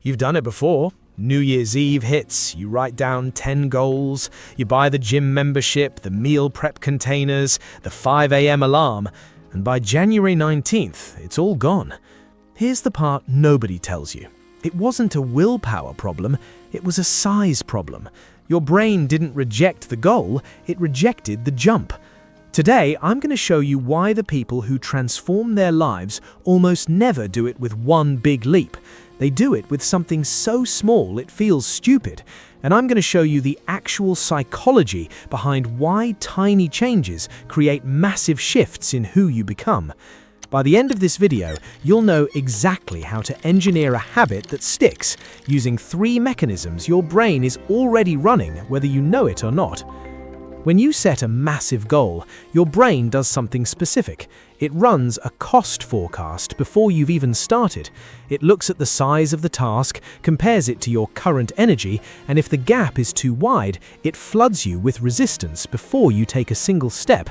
You've done it before. New Year's Eve hits, you write down 10 goals, you buy the gym membership, the meal prep containers, the 5 a.m. alarm, and by January 19th, it's all gone. Here's the part nobody tells you. It wasn't a willpower problem, it was a size problem. Your brain didn't reject the goal, it rejected the jump. Today, I'm going to show you why the people who transform their lives almost never do it with one big leap. They do it with something so small it feels stupid. And I'm going to show you the actual psychology behind why tiny changes create massive shifts in who you become. By the end of this video, you'll know exactly how to engineer a habit that sticks, using 3 mechanisms your brain is already running whether you know it or not. When you set a massive goal, your brain does something specific. It runs a cost forecast before you've even started. It looks at the size of the task, compares it to your current energy, and if the gap is too wide, it floods you with resistance before you take a single step.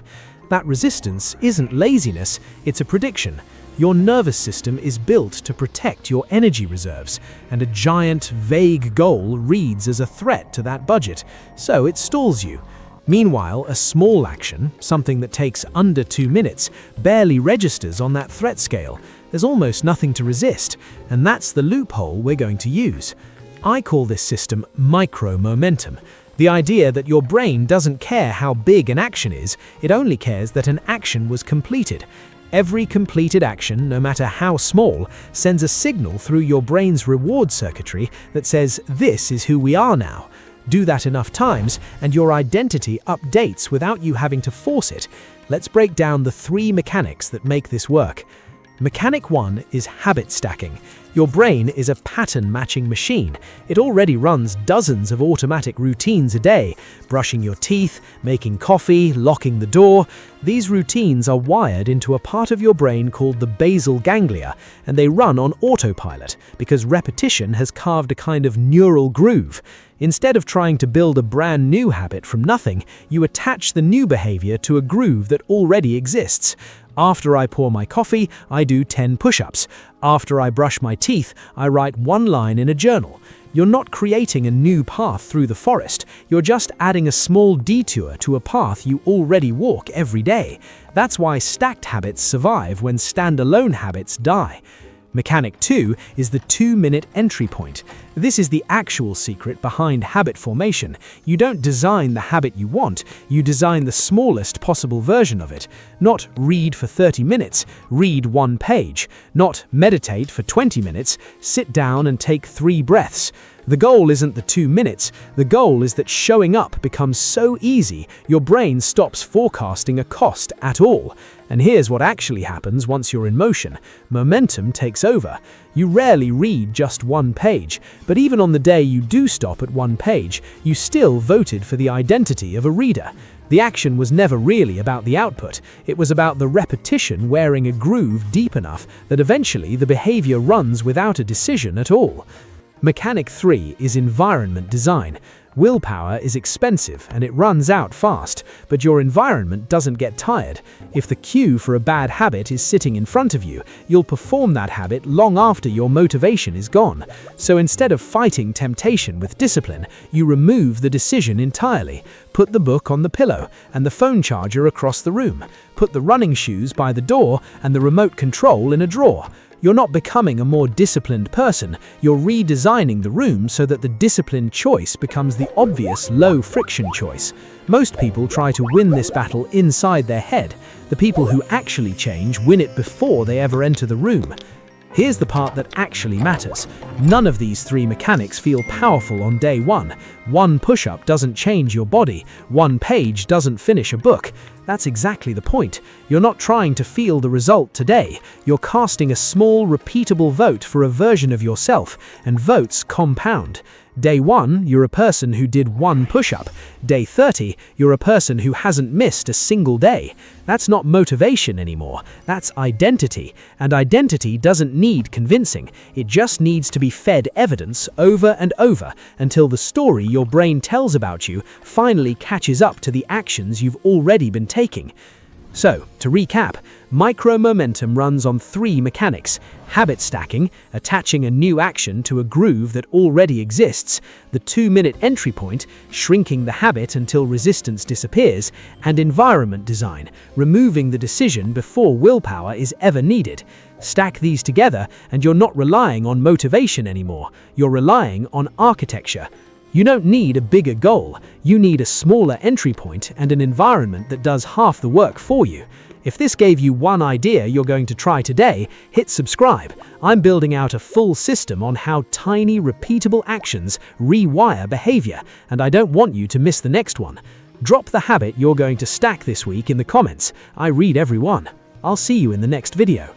That resistance isn't laziness, it's a prediction. Your nervous system is built to protect your energy reserves, and a giant, vague goal reads as a threat to that budget, so it stalls you. Meanwhile, a small action, something that takes under 2 minutes, barely registers on that threat scale. There's almost nothing to resist, and that's the loophole we're going to use. I call this system micro-momentum. The idea that your brain doesn't care how big an action is, it only cares that an action was completed. Every completed action, no matter how small, sends a signal through your brain's reward circuitry that says, "This is who we are now." Do that enough times, and your identity updates without you having to force it. Let's break down the 3 mechanics that make this work. Mechanic 1 is habit stacking. Your brain is a pattern-matching machine. It already runs dozens of automatic routines a day. Brushing your teeth, making coffee, locking the door. These routines are wired into a part of your brain called the basal ganglia, and they run on autopilot because repetition has carved a kind of neural groove. Instead of trying to build a brand new habit from nothing, you attach the new behavior to a groove that already exists. After I pour my coffee, I do 10 push-ups. After I brush my teeth, I write 1 line in a journal. You're not creating a new path through the forest, you're just adding a small detour to a path you already walk every day. That's why stacked habits survive when standalone habits die. Mechanic 2 is the 2-minute entry point. This is the actual secret behind habit formation. You don't design the habit you want, you design the smallest possible version of it. Not read for 30 minutes, read 1 page. Not meditate for 20 minutes, sit down and take 3 breaths. The goal isn't the 2 minutes, the goal is that showing up becomes so easy, your brain stops forecasting a cost at all. And here's what actually happens once you're in motion. Momentum takes over. You rarely read just 1 page, but even on the day you do stop at 1 page, you still voted for the identity of a reader. The action was never really about the output, it was about the repetition wearing a groove deep enough that eventually the behavior runs without a decision at all. Mechanic 3 is environment design. Willpower is expensive and it runs out fast, but your environment doesn't get tired. If the cue for a bad habit is sitting in front of you, you'll perform that habit long after your motivation is gone. So instead of fighting temptation with discipline, you remove the decision entirely. Put the book on the pillow and the phone charger across the room. Put the running shoes by the door and the remote control in a drawer. You're not becoming a more disciplined person, you're redesigning the room so that the disciplined choice becomes the obvious low-friction choice. Most people try to win this battle inside their head. The people who actually change win it before they ever enter the room. Here's the part that actually matters. None of these 3 mechanics feel powerful on day 1. 1 push-up doesn't change your body. 1 page doesn't finish a book. That's exactly the point. You're not trying to feel the result today. You're casting a small, repeatable vote for a version of yourself, and votes compound. Day 1, you're a person who did 1 push-up. Day 30, you're a person who hasn't missed a single day. That's not motivation anymore, that's identity. And identity doesn't need convincing, it just needs to be fed evidence over and over until the story your brain tells about you finally catches up to the actions you've already been taking. So, to recap, micro-momentum runs on three mechanics: habit stacking, attaching a new action to a groove that already exists, the 2-minute entry point, shrinking the habit until resistance disappears, and environment design, removing the decision before willpower is ever needed. Stack these together and you're not relying on motivation anymore, you're relying on architecture. You don't need a bigger goal, you need a smaller entry point and an environment that does half the work for you. If this gave you one idea you're going to try today, hit subscribe. I'm building out a full system on how tiny, repeatable actions rewire behavior, and I don't want you to miss the next one. Drop the habit you're going to stack this week in the comments. I read every one. I'll see you in the next video.